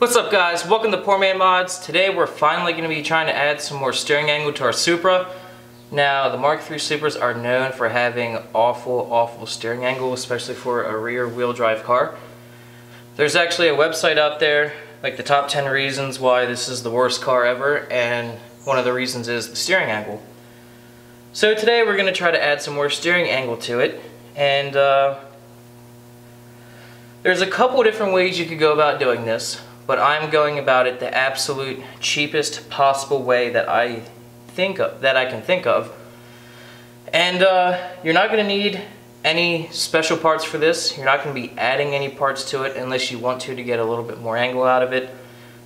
What's up guys, welcome to Poor Man Mods. Today we're finally going to be trying to add some more steering angle to our Supra. Now the MKIII Supras are known for having awful steering angle, especially for a rear wheel drive car. There's actually a website out there, like the top 10 reasons why this is the worst car ever, and one of the reasons is the steering angle. So today we're going to try to add some more steering angle to it, and there's a couple different ways you could go about doing this. But I'm going about it the absolute cheapest possible way that I can think of. And you're not going to need any special parts for this. You're not going to be adding any parts to it unless you want to get a little bit more angle out of it.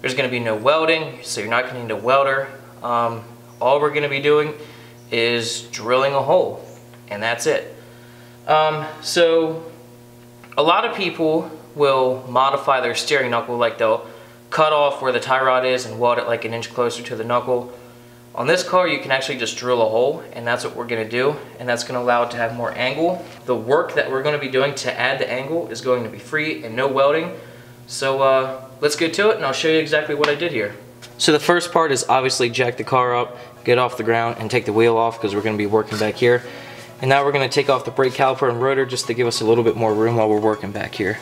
There's going to be no welding, so you're not going to need a welder. All we're going to be doing is drilling a hole, and that's it. So a lot of people will modify their steering knuckle, like they'll cut off where the tie rod is and weld it like an inch closer to the knuckle. On this car you can actually just drill a hole, and that's what we're going to do, and that's going to allow it to have more angle. The work that we're going to be doing to add the angle is going to be free and no welding. So let's get to it and I'll show you exactly what I did here. So the first part is obviously jack the car up, get off the ground, and take the wheel off because we're going to be working back here. And now we're going to take off the brake caliper and rotor just to give us a little bit more room while we're working back here.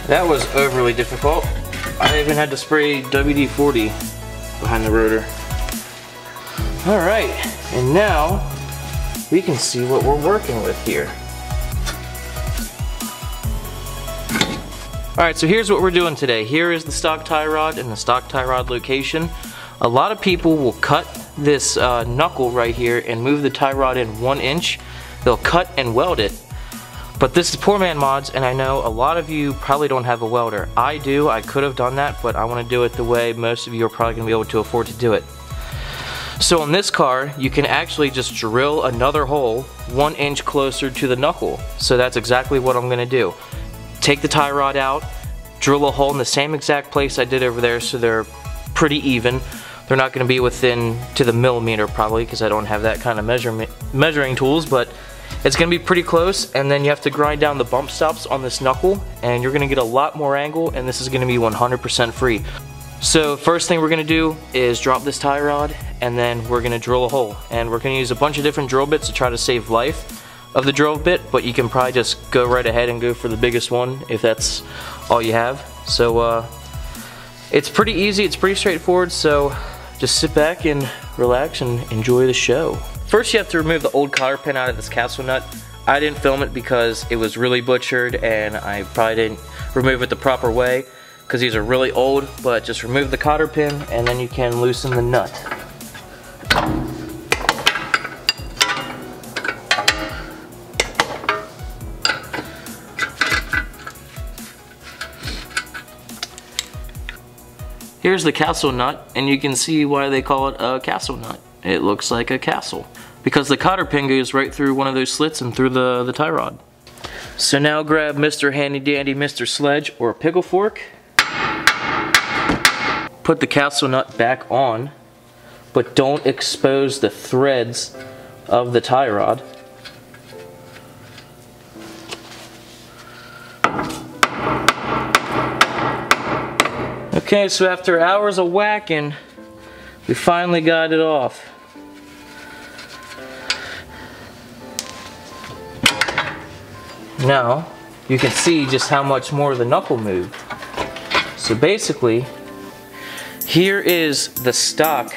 That was overly difficult. I even had to spray WD-40 behind the rotor. Alright, and now we can see what we're working with here. Alright, so here's what we're doing today. Here is the stock tie rod and the stock tie rod location. A lot of people will cut this knuckle right here and move the tie rod in 1 inch. They'll cut and weld it. But this is Poor Man Mods, and I know a lot of you probably don't have a welder. I do. I could have done that, but I want to do it the way most of you are probably going to be able to afford to do it. So on this car, you can actually just drill another hole 1 inch closer to the knuckle. So that's exactly what I'm going to do. Take the tie rod out, drill a hole in the same exact place I did over there so they're pretty even. They're not going to be within to the millimeter probably because I don't have that kind of measuring tools, but it's going to be pretty close, and then you have to grind down the bump stops on this knuckle, and you're going to get a lot more angle, and this is going to be 100% free. So first thing we're going to do is drop this tie rod, and then we're going to drill a hole. And we're going to use a bunch of different drill bits to try to save life of the drill bit, but you can probably just go right ahead and go for the biggest one if that's all you have. So it's pretty easy, it's pretty straightforward, so just sit back and relax and enjoy the show. First you have to remove the old cotter pin out of this castle nut. I didn't film it because it was really butchered and I probably didn't remove it the proper way because these are really old, but just remove the cotter pin and then you can loosen the nut. Here's the castle nut, and you can see why they call it a castle nut. It looks like a castle because the cotter pin goes right through one of those slits and through the tie rod. So now grab Mr. Handy Dandy Mr. Sledge or a pickle fork. Put the castle nut back on, but don't expose the threads of the tie rod. Okay, so after hours of whacking, we finally got it off. Now, you can see just how much more the knuckle moved. So basically, here is the stock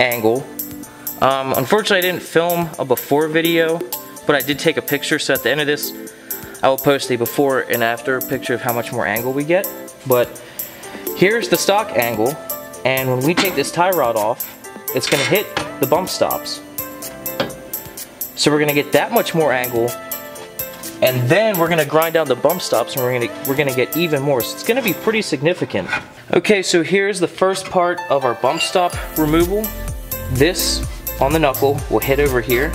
angle. Unfortunately, I didn't film a before video, but I did take a picture, so at the end of this, I will post a before and after picture of how much more angle we get. But here's the stock angle, and when we take this tie rod off, it's going to hit the bump stops. So we're going to get that much more angle, and then we're going to grind down the bump stops, and we're going to get even more. So it's going to be pretty significant. Okay, so here's the first part of our bump stop removal. This on the knuckle will hit over here.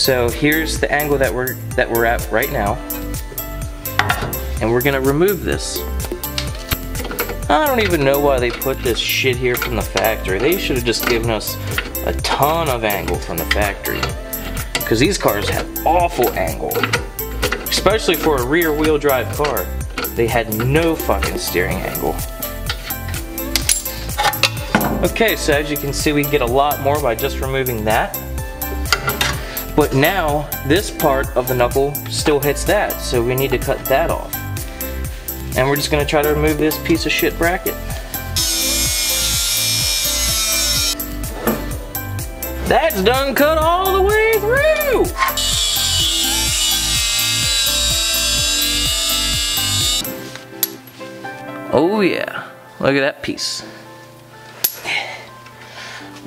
So here's the angle that we're at right now, and we're gonna remove this. I don't even know why they put this shit here from the factory. They should have just given us a ton of angle from the factory, because these cars have awful angle, especially for a rear wheel drive car. They had no fucking steering angle. Okay, so as you can see, we get a lot more by just removing that. But now, this part of the knuckle still hits that, so we need to cut that off. And we're just gonna try to remove this piece of shit bracket. That's done cut all the way through! Oh yeah, look at that piece.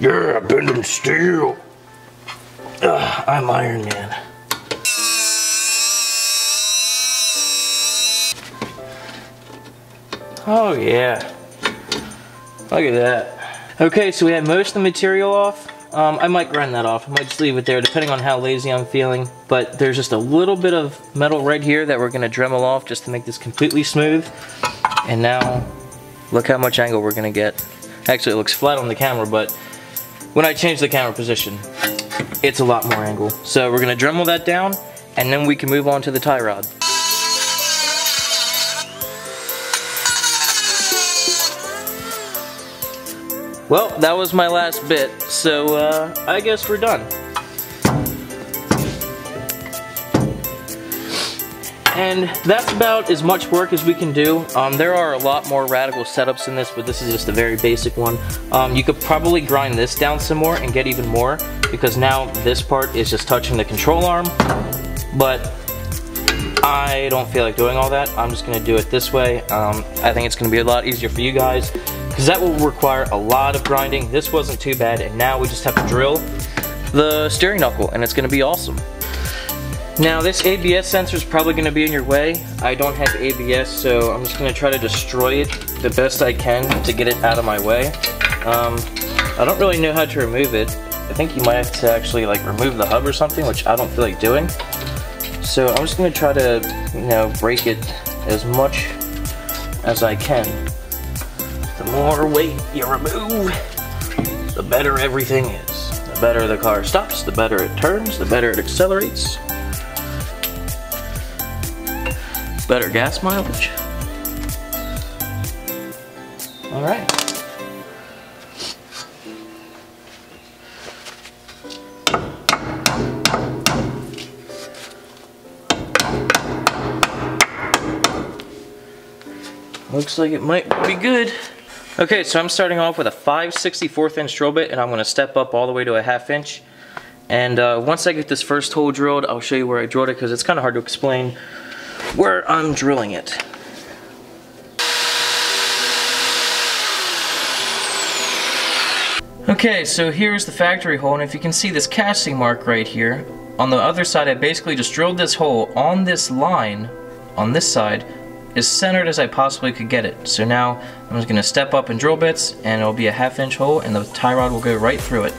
Yeah, bending steel. I'm Iron Man. Oh yeah, look at that. Okay, so we have most of the material off. I might grind that off. I might just leave it there depending on how lazy I'm feeling. But there's just a little bit of metal right here that we're gonna Dremel off just to make this completely smooth. And now, look how much angle we're gonna get. Actually, it looks flat on the camera, but when I change the camera position, it's a lot more angle. So we're gonna Dremel that down, and then we can move on to the tie rod. Well, that was my last bit, so I guess we're done. And that's about as much work as we can do. There are a lot more radical setups in this, but this is just a very basic one. You could probably grind this down some more and get even more, because now this part is just touching the control arm, but I don't feel like doing all that. I'm just gonna do it this way. I think it's gonna be a lot easier for you guys, because that will require a lot of grinding. This wasn't too bad, and now we just have to drill the steering knuckle, and it's gonna be awesome. Now this ABS sensor is probably going to be in your way. I don't have ABS, so I'm just going to try to destroy it the best I can to get it out of my way. I don't really know how to remove it. I think you might have to actually like remove the hub or something, which I don't feel like doing. So I'm just going to try to, you know, break it as much as I can. The more weight you remove, the better everything is. The better the car stops, the better it turns, the better it accelerates. Better gas mileage. All right. Looks like it might be good. Okay, so I'm starting off with a 5/64 inch drill bit, and I'm going to step up all the way to a 1/2 inch. And once I get this first hole drilled, I'll show you where I drilled it, because it's kind of hard to explain where I'm drilling it. Okay, so here's the factory hole, and if you can see this casting mark right here, on the other side I basically just drilled this hole on this line, on this side, as centered as I possibly could get it. So now I'm just going to step up and drill bits, and it'll be a 1/2 inch hole, and the tie rod will go right through it.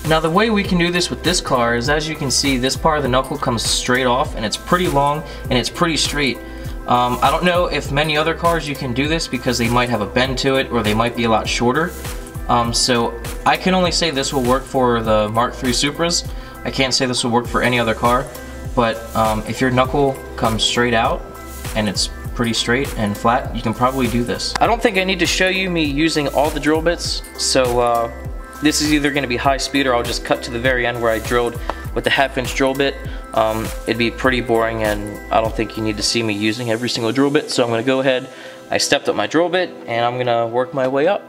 Now the way we can do this with this car is, as you can see, this part of the knuckle comes straight off, and it's pretty long and it's pretty straight. I don't know if many other cars you can do this, because they might have a bend to it or they might be a lot shorter. So I can only say this will work for the MKIII Supras. I can't say this will work for any other car, but if your knuckle comes straight out and it's pretty straight and flat, you can probably do this. I don't think I need to show you me using all the drill bits, so this is either going to be high speed, or I'll just cut to the very end where I drilled with the 1/2 inch drill bit. It'd be pretty boring, and I don't think you need to see me using every single drill bit, so I'm going to go ahead. I stepped up my drill bit, and I'm going to work my way up.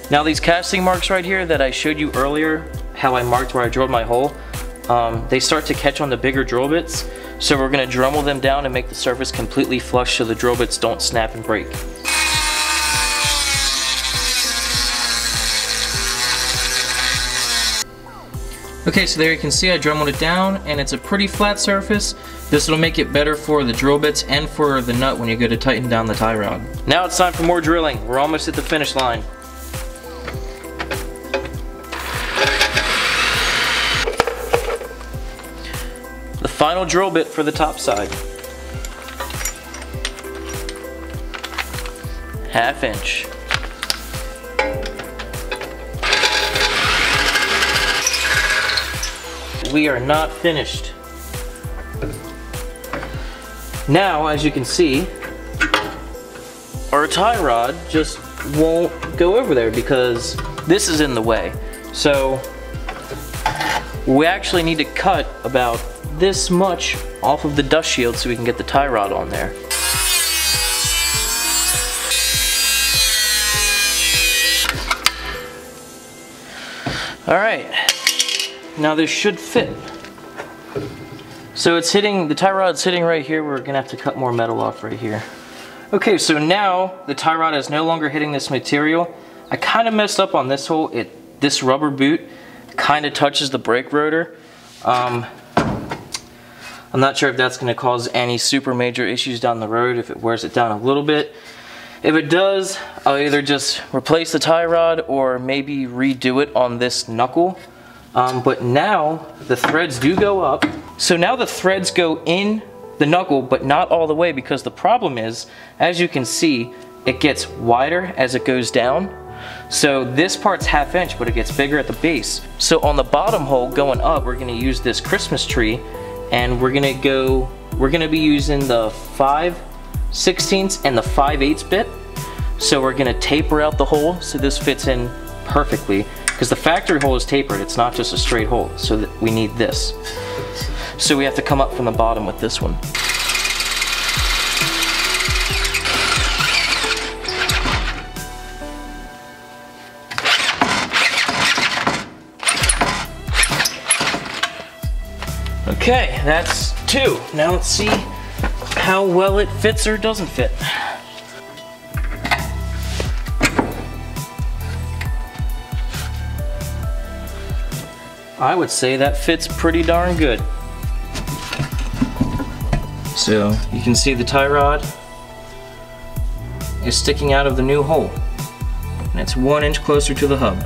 Now these casting marks right here that I showed you earlier, how I marked where I drilled my hole, they start to catch on the bigger drill bits. So we're going to Dremel them down and make the surface completely flush so the drill bits don't snap and break. Okay, so there you can see I Dremeled it down and it's a pretty flat surface. This will make it better for the drill bits and for the nut when you go to tighten down the tie rod. Now it's time for more drilling. We're almost at the finish line. The final drill bit for the top side. 1/2 inch. We are not finished. Now, as you can see, our tie rod just won't go over there because this is in the way. So we actually need to cut about this much off of the dust shield so we can get the tie rod on there. All right. Now this should fit. So it's hitting, the tie rod's hitting right here. We're gonna have to cut more metal off right here. Okay, so now the tie rod is no longer hitting this material. I kind of messed up on this hole. This rubber boot kind of touches the brake rotor. I'm not sure if that's gonna cause any super major issues down the road if it wears it down a little bit. If it does, I'll either just replace the tie rod or maybe redo it on this knuckle. But now the threads do go up. So now the threads go in the knuckle, but not all the way, because the problem is, as you can see, it gets wider as it goes down. So this part's 1/2 inch, but it gets bigger at the base. So on the bottom hole going up, we're gonna use this Christmas tree, and we're gonna be using the 5/16 and the 5/8 bit. So we're gonna taper out the hole so this fits in perfectly. Because the factory hole is tapered, it's not just a straight hole, so that we need this. So we have to come up from the bottom with this one. Okay, that's 2. Now let's see how well it fits or doesn't fit. I would say that fits pretty darn good. So you can see the tie rod is sticking out of the new hole, and it's 1 inch closer to the hub.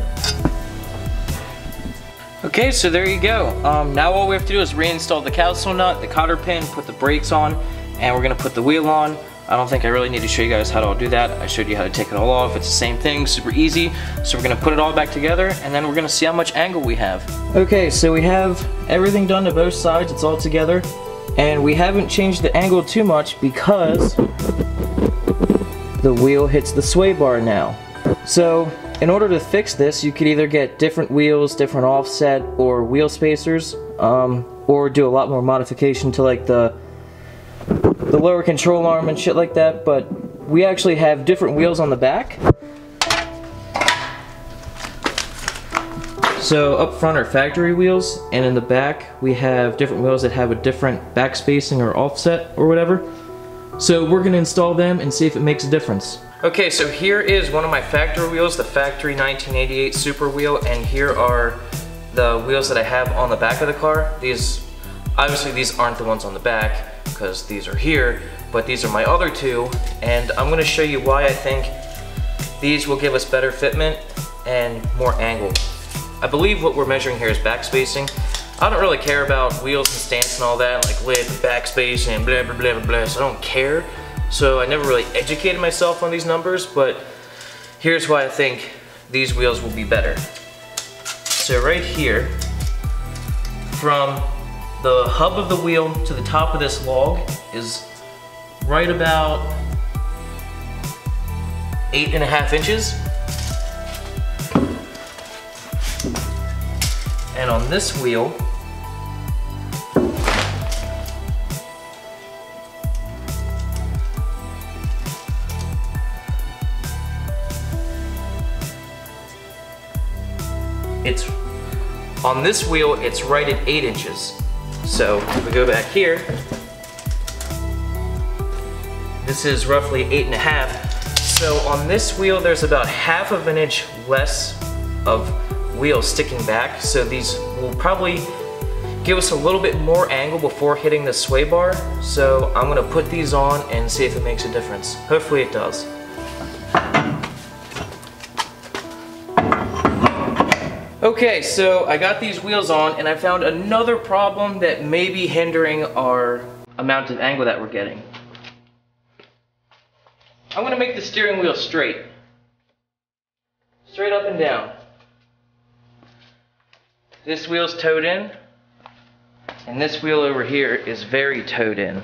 Okay, so there you go. Now all we have to do is reinstall the capsule nut, the cotter pin, put the brakes on, and we're gonna put the wheel on. I don't think I really need to show you guys how to all do that. I showed you how to take it all off. It's the same thing, super easy. So we're gonna put it all back together, and then we're gonna see how much angle we have. Okay, so we have everything done to both sides. It's all together. And we haven't changed the angle too much because the wheel hits the sway bar now. So in order to fix this, you could either get different wheels, different offset, or wheel spacers, or do a lot more modification to like the lower control arm and shit like that, but we actually have different wheels on the back. So up front are factory wheels, and in the back we have different wheels that have a different back spacing or offset or whatever. So we're gonna install them and see if it makes a difference. Okay, so here is one of my factory wheels, the factory 1988 Supra wheel, and here are the wheels that I have on the back of the car. Obviously these aren't the ones on the back, because these are here, but these are my other two, and I'm going to show you why I think these will give us better fitment and more angle. I believe what we're measuring here is back spacing. I don't really care about wheels and stance and all that, like width, back spacing, and blah blah blah blah blah, so I don't care. So I never really educated myself on these numbers, but here's why I think these wheels will be better. So right here, from the hub of the wheel to the top of this log is right about 8.5 inches. And on this wheel, it's on this wheel, it's right at 8 inches. So if we go back here, this is roughly 8.5. So on this wheel, there's about 1/2 inch less of wheel sticking back. So these will probably give us a little bit more angle before hitting the sway bar. So I'm gonna put these on and see if it makes a difference. Hopefully it does. Okay, so I got these wheels on and I found another problem that may be hindering our amount of angle that we're getting. I'm gonna make the steering wheel straight. Straight up and down. This wheel's towed in, and this wheel over here is very towed in.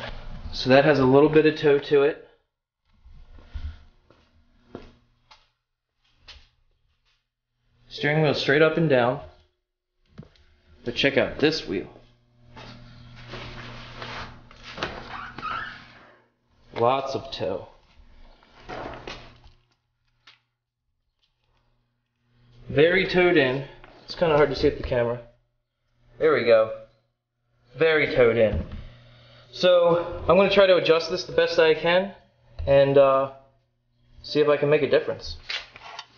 So that has a little bit of toe to it. Steering wheel straight up and down. But check out this wheel. Lots of toe. Very towed in. It's kind of hard to see with the camera. There we go. Very towed in. So I'm going to try to adjust this the best I can and see if I can make a difference.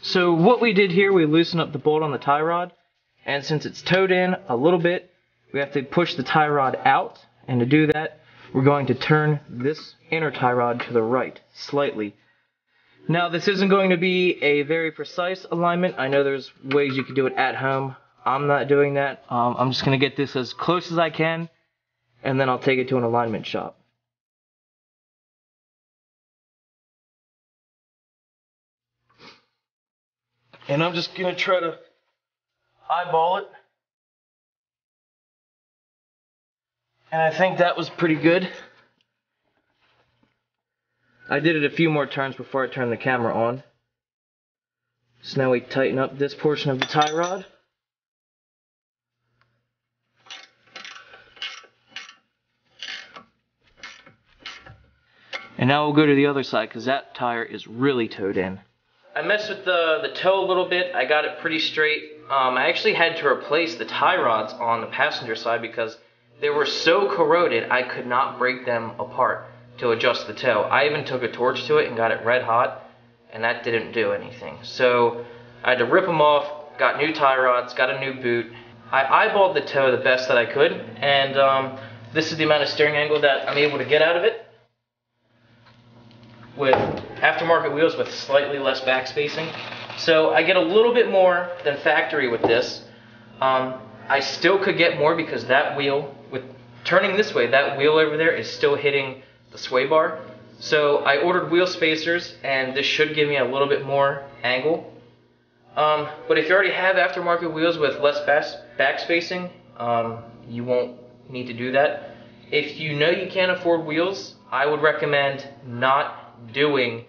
So what we did here, we loosened up the bolt on the tie rod, and since it's towed in a little bit, we have to push the tie rod out, and to do that, we're going to turn this inner tie rod to the right, slightly. Now this isn't going to be a very precise alignment. I know there's ways you can do it at home. I'm not doing that. I'm just going to get this as close as I can, and then I'll take it to an alignment shop. And I'm just going to try to eyeball it. And I think that was pretty good. I did it a few more times before I turned the camera on. So now we tighten up this portion of the tie rod. And now we'll go to the other side because that tire is really towed in. I messed with the toe a little bit. I got it pretty straight. I actually had to replace the tie rods on the passenger side because they were so corroded I could not break them apart to adjust the toe. I even took a torch to it and got it red hot, and that didn't do anything. So I had to rip them off, got new tie rods, got a new boot. I eyeballed the toe the best that I could, and this is the amount of steering angle that I'm able to get out of it with aftermarket wheels with slightly less back spacing. So I get a little bit more than factory with this. I still could get more because that wheel, with turning this way, that wheel over there is still hitting the sway bar. So I ordered wheel spacers, and this should give me a little bit more angle. But if you already have aftermarket wheels with less back spacing, you won't need to do that. If you know you can't afford wheels, I would recommend not doing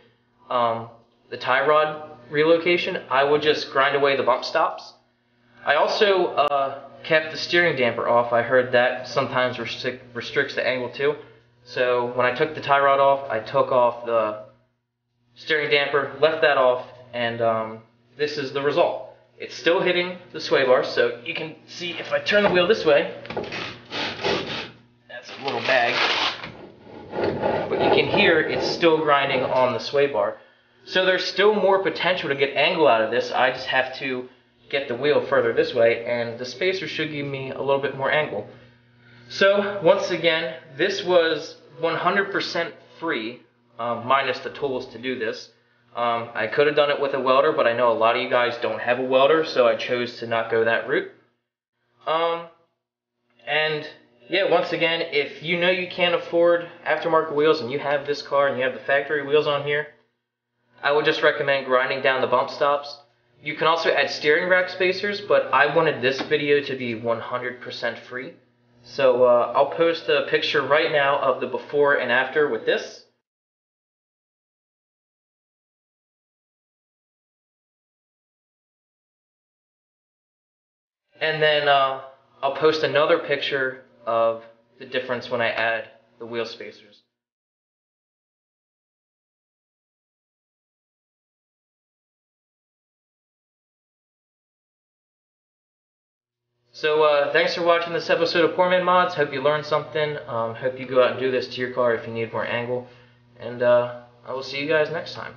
the tie rod relocation. I would just grind away the bump stops. I also kept the steering damper off. I heard that sometimes restricts the angle too. So when I took the tie rod off, I took off the steering damper, left that off, and this is the result. It's still hitting the sway bar, so you can see if I turn the wheel this way, that's a little bag, but you can hear it's still grinding on the sway bar. So there's still more potential to get angle out of this. I just have to get the wheel further this way, and the spacer should give me a little bit more angle. So once again, this was 100% free, minus the tools to do this. I could have done it with a welder, but I know a lot of you guys don't have a welder, so I chose to not go that route. And yeah, once again, if you know you can't afford aftermarket wheels and you have this car and you have the factory wheels on here, I would just recommend grinding down the bump stops. You can also add steering rack spacers, but I wanted this video to be 100% free. So I'll post a picture right now of the before and after with this. And then I'll post another picture of the difference when I add the wheel spacers. So thanks for watching this episode of Poor Man Mods. Hope you learned something. Hope you go out and do this to your car if you need more angle. And I will see you guys next time.